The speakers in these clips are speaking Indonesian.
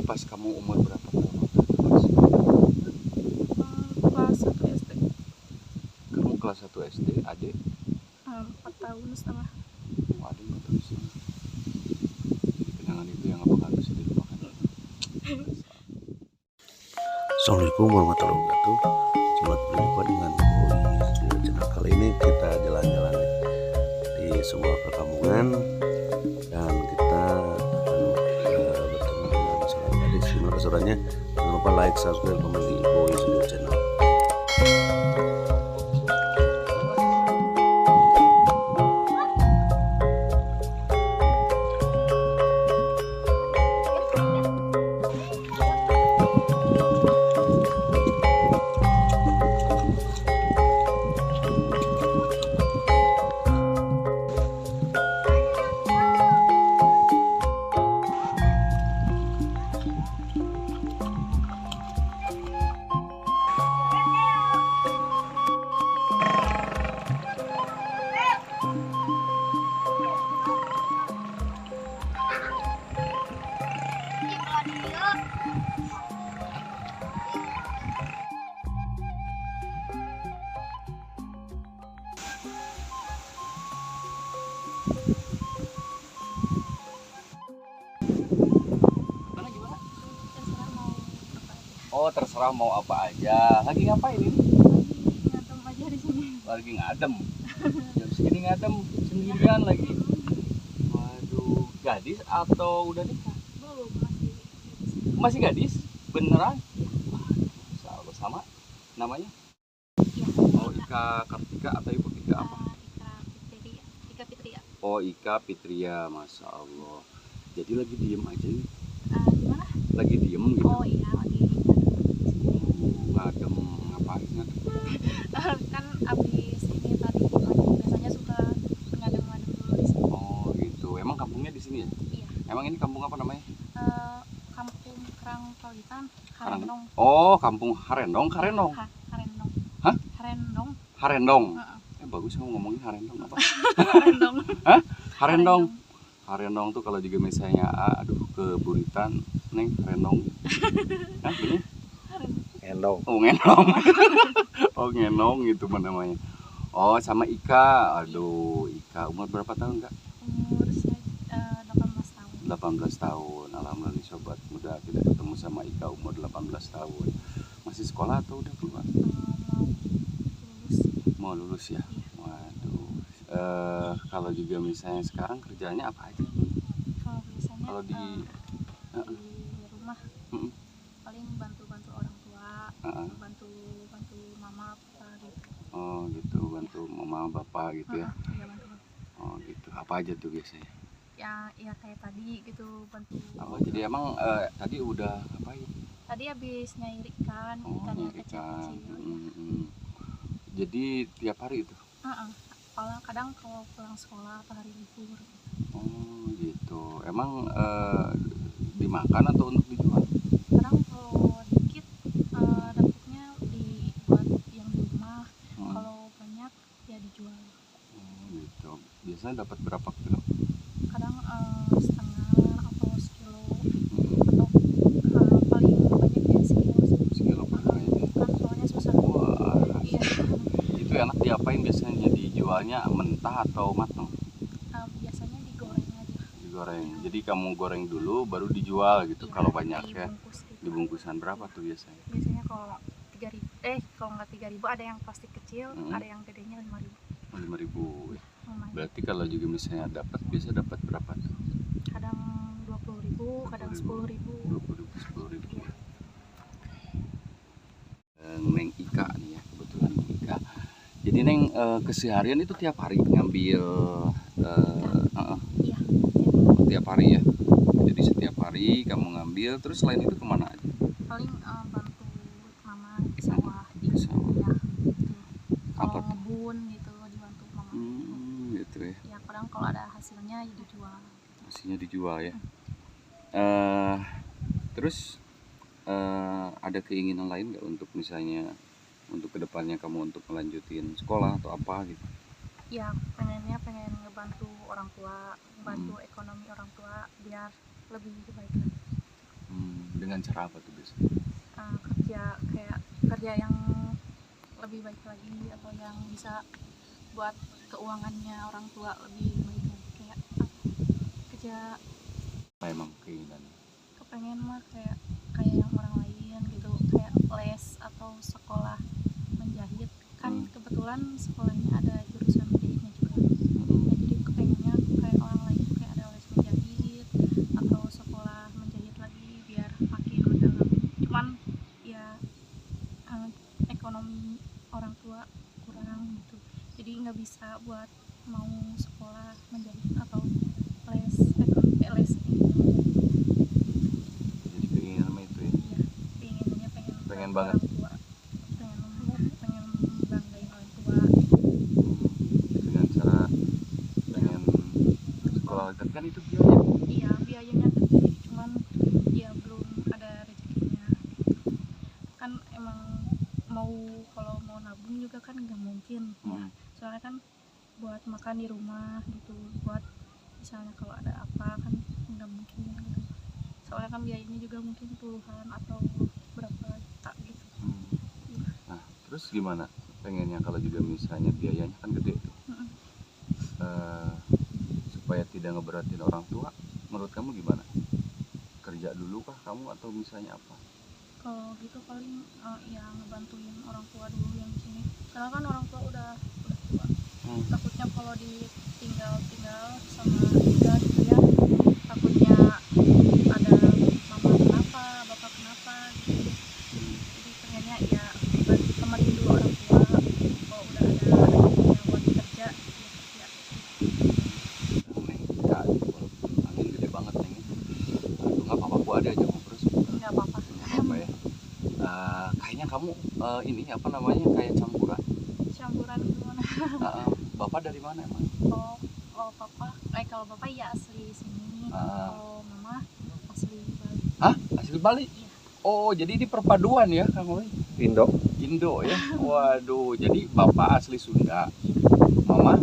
pas kamu umur berapa tahun waktu itu pas? Kelas 1 SD. Kamu kelas 1 SD, adik? 4 tahun setengah. Oh, adik 4 tahun setengah. Jadi kenangan itu yang gak bakal bisa dilupakan. Assalamualaikum warahmatullahi wabarakatuh. Selamat berjumpa dengan Boy Studio Channel. Kali ini kita jalan-jalan di sebuah perkampungan dan kita akan bertemu dengan seorang gadis. Gimana keseruannya? Jangan lupa like, subscribe, komen di Boy Studio Channel. Oh, terserah mau apa aja. Lagi ngapain ini? Ngadem aja di sini. Lagi ngadem. Jam segini ngadem sendirian lagi. Waduh, gadis atau udah nikah? Belum, Masih gadis? Beneran? Waduh, sama namanya? Iya. Oh, Ika Kartika atau Ibu Ika apa? Ika Fitria. Oh, Ika Fitria, Masya Allah. Jadi lagi diem aja nih. Gimana? Lagi diem gitu. Oh iya, lagi Ngadem ngapain ngadem? kan abis ini tadi biasanya suka ngadem-ngadem dulu di sini. Oh gitu. Emang kampungnya di sini ya? Iya. Emang ini kampung apa namanya? Kampung Kerang Pawitan, Harendong. Oh, kampung Harendong, Harendong. Harendong. Hah? Harendong. Harendong. Heeh. Bagus kamu ngomongin Harendong apa? Harendong. Hah? Harendong. Harendong tuh kalau juga misalnya aduh ke Buritan, Neng Harendong. Hah, ini? Ngendong. Oh, ngenong. Oh, ngenong itu namanya. Oh, sama Ika. Aduh, Ika umur berapa tahun, Kak? Umur saya 18 tahun. 18 tahun. Alhamdulillah nih sobat muda, kita ketemu sama Ika umur 18 tahun. Masih sekolah atau udah keluar? Mau lulus. Mau lulus ya? Waduh. Kalau juga misalnya sekarang kerjanya apa aja? Kalau biasanya Kalau di rumah paling bantu-bantu orang tua, bantu mama papa gitu. Oh gitu, bantu mama bapak gitu ya? Iya, bantu. Oh gitu, apa aja tuh biasanya? Ya kayak tadi gitu, bantu. Oh jadi emang tadi udah ngapain? Tadi habis nyair ikan, ikannya kecil-kecil. Jadi tiap hari itu? Kadang kalau pulang sekolah atau hari libur. Oh gitu, emang dimakan atau untuk dijual? Kadang kalau dikit dapatnya dibuat yang di rumah, kalau banyak ya dijual. Oh gitu, biasanya dapat berapa kilo? Kadang setengah atau sekilo, atau paling banyak ya sekilo. Sekilo paling banyak ya? Kan soalnya susah. Wah, Iya. itu enak diapain biasanya? Dijualnya mentah atau matang? Biasanya digoreng aja. Digoreng. Jadi kamu goreng dulu baru dijual gitu. Iya, kalau banyak ya. dibungkus gitu. Dibungkusan berapa tuh biasanya? Biasanya kalau 3.000, kalau nggak 3.000 ada yang plastik kecil, ada yang gedenya 5.000. 5.000 ya. Lumayan. Berarti kalau juga misalnya biasa dapat berapa tuh? Kadang 20.000, kadang 10.000. 20.000, 10.000 ya. Neng Ika nih ya, kebetulan Neng Ika. Jadi Neng keseharian itu tiap hari ngambil Iya, tiap hari ya. Jadi setiap hari kamu ngambil, terus selain itu kemana aja? paling bantu mama di sawah, Di sawah. Ya, gitu. Apa Kalau tuh? ngebun gitu dibantu mama. Gitu ya. Ya kadang kalau ada hasilnya ya dijual. Hasilnya dijual ya. Terus ada keinginan lain nggak untuk misalnya untuk kedepannya kamu untuk melanjutin sekolah atau apa gitu? Ya pengen ngebantu orang tua, ngebantu ekonomi orang tua biar lebih baik lagi. Dengan cara apa tuh biasanya? Kerja yang lebih baik lagi, atau yang bisa buat keuangannya orang tua lebih baik lagi, kayak kerja. Apa emang keinginan? Kepengen mah kayak yang orang lain gitu, kayak les atau sekolah menjahit kan. Kebetulan sekolahnya ada jurusan menjahitnya juga. Nah, jadi kepengennya kayak orang lain tuh kayak ada les menjahit atau sekolah menjahit lagi biar makin mendalam. Cuman ya ekonomi orang tua kurang gitu, jadi nggak bisa buat mau sekolah menjahit atau les les Jadi keinginan mah itu ya. Iya, pengen Pengen bantu banget. orang tua, pengen banggain orang tua. Dengan cara pengen sekolah, tapi kan itu biaya. Iya, biayanya gede, cuman ya belum ada rezekinya. Kan emang kalau mau nabung juga kan nggak mungkin ya. Soalnya kan buat makan di rumah gitu, buat misalnya kalau ada apa kan nggak mungkin gitu. Soalnya kan biayanya juga mungkin puluhan atau berapa juta gitu. Nah, terus gimana pengennya kalau juga misalnya biayanya kan gede tuh. Supaya tidak ngeberatin orang tua, menurut kamu gimana? Kerja dulu kah kamu atau misalnya apa? Kalau gitu paling ya ngebantuin orang tua dulu yang di sini. Karena kan orang tua udah tua. Takutnya kalau ditinggal sama kita gitu ya, takutnya ada mama kenapa, bapak kenapa gitu. Jadi pengennya ya temenin dulu orang tua. Kalau udah ada rezekinya buat kerja, ya kerja. Kak, walaupun angin gede banget nih. Aduh, nggak apa-apa, aku ada aja ngobrol. Nggak apa-apa. Apa ya? Kayaknya kamu ini apa namanya kayak campuran. Campuran gimana? Bapak dari mana emang? Papa, kalau bapak ya asli sini. Kalau mama asli Bali. Hah? Asli Bali? Iya. Oh, jadi ini perpaduan ya, Kang Oi? Indo. Indo ya. Waduh, jadi bapak asli Sunda. Mama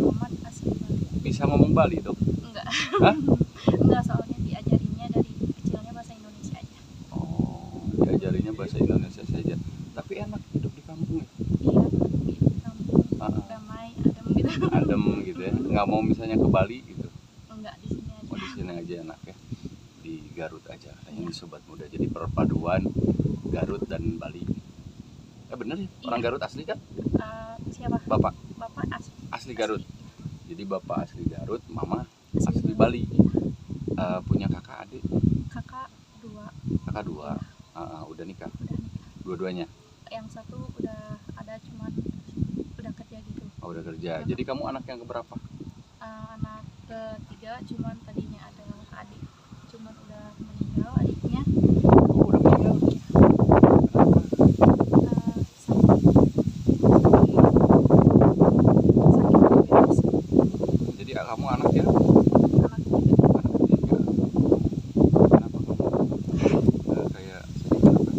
Asli Bali. bisa ngomong Bali dong? Enggak. Hah? Enggak, soalnya diajarinnya dari kecilnya bahasa Indonesia aja. Oh, diajarinnya bahasa Indonesia saja. Tapi enak hidup di kampung ya? Iya, di kampung damai, adem gitu. Adem gitu ya. Nggak mau misalnya ke Bali gitu? Enggak, di sini aja. Oh, di sini aja enak ya. Di Garut aja. Ini sobat muda. Jadi perpaduan Garut dan Bali. Bener ya? Orang Iya. Garut asli kan? Siapa? Bapak Bapak asli. asli Garut. Jadi bapak asli Garut, mama Asli asli Bali. Punya kakak adik? Kakak 2. Kakak 2. Udah nikah? Udah nikah. Dua-duanya? Yang satu udah ada, cuman udah kerja gitu. Oh, udah kerja. Jadi kamu anak yang keberapa? Anak ketiga, cuman tadinya ada adik, cuman udah meninggal adiknya. Oh, udah meninggal. Kenapa? Jadi kamu anak ya? Anak ketiga. Kenapa kamu kayak sedih kenapa?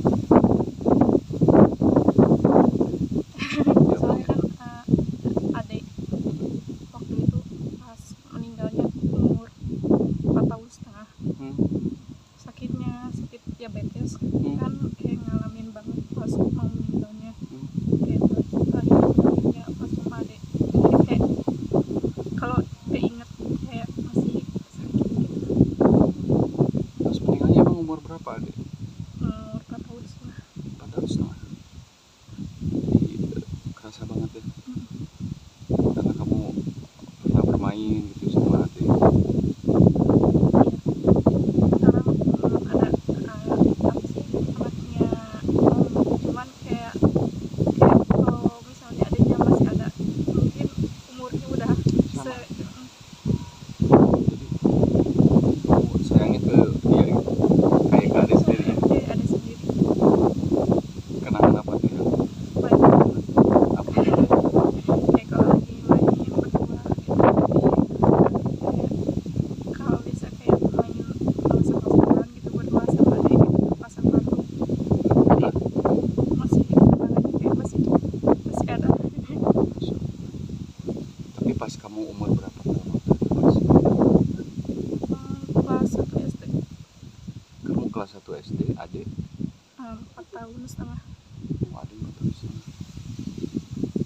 Soalnya kan adik waktu itu pas meninggalnya umur 4 tahun setengah. Sakit diabetes kan, kayak ngalamin banget pas mau meninggalnya. Kayak terakhirnya pas sama adik, jadi kayak kalau keinget kayak masih sakit gitu. Terus meninggalnya emang umur berapa adik? Umur 4 tahun setengah. 4 tahun setengah. Jadi kerasa banget ya. Karena kamu pernah bermain gitu sama adik. Sekarang ada apa sih, anaknya cuman kayak kalau misalnya adiknya masih ada, mungkin umurnya udah Sama. Jadi kamu sayangnya ke dia gitu, kayak ke adik sendiri ya? adik sendiri. Kenapa Adik 4 tahun setengah. adik nggak terus.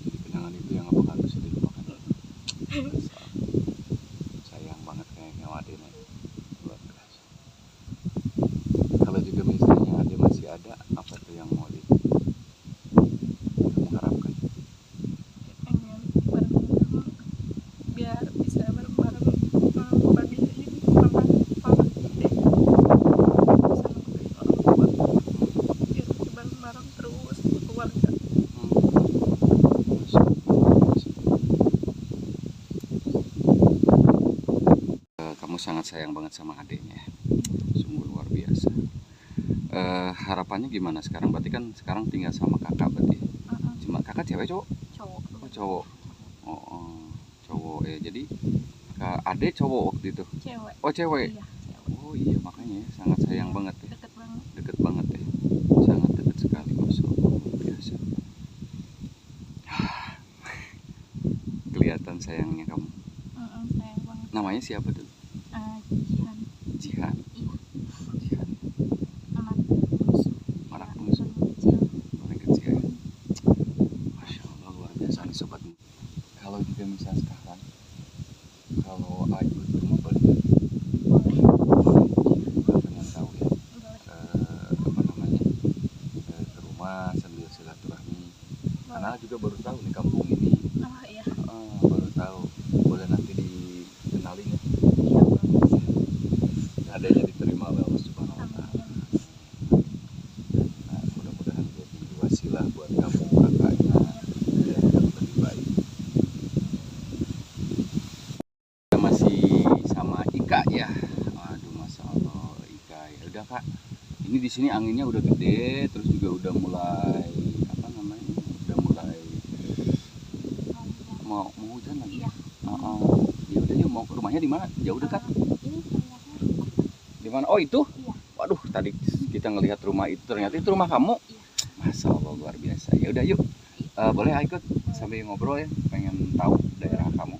Jadi kenangan itu yang nggak bakal bisa dilupakan. Sayang banget kayaknya sama adik nih, luar biasa. Kalau juga misalnya adik masih ada, apa tuh yang mau kamu harapkan? Pengen bareng-bareng biar bisa bareng-bareng berbagi ini mama gede bisa nungguin orang tua biar bisa bareng-bareng terus keluarga. Kamu sangat sayang banget sama adiknya, sungguh luar biasa. Harapannya gimana sekarang? Berarti kan sekarang tinggal sama kakak berarti. Cuma kakak cewek cowok? Cowok. Oh cowok. Cowok ya. Jadi adik cowok waktu itu. Cewek. Oh cewek. Iya, cewek. Oh iya makanya ya, sangat sayang banget ya. Deket banget. Deket banget ya. Sangat deket sekali, masya Allah, luar biasa. Kelihatan sayangnya kamu. Sayang banget. Namanya siapa tuh? Jihan. Jihan. Iya. Jihan. Anak bungsu. Anak Ya, bungsu. paling kecil. Paling kecil ya. Masya Allah luar biasa nih sobat. Kalau juga misalnya sekarang, kalau Ayu ke rumah boleh nggak? Boleh. Pengen tahu ya. Apa namanya? Ke rumah sambil silaturahmi. Karena juga baru tahu nih kampung ini. Oh iya. Baru tahu. Boleh nanti dikenalin ya. Iya bagus. Adanya diterima oleh Allah Subhanahu wa Ta'ala. Amin. Nah, mudah-mudahan jadi wasilah buat kamu kakaknya yang lebih baik. Kita masih sama Ika ya. Waduh, masya Allah Ika ya. Udah kak, ini di sini anginnya udah gede, terus juga udah mulai apa namanya? Udah mulai mau hujan lagi. Iya. Ya udah yuk, mau rumahnya di mana? Jauh dekat? Ini ternyata Di mana? Oh itu? Iya. Waduh, tadi kita ngelihat rumah itu, ternyata itu rumah kamu. Iya. Masya Allah luar biasa. Ya udah yuk, boleh ikut sambil ngobrol ya, pengen tahu daerah kamu.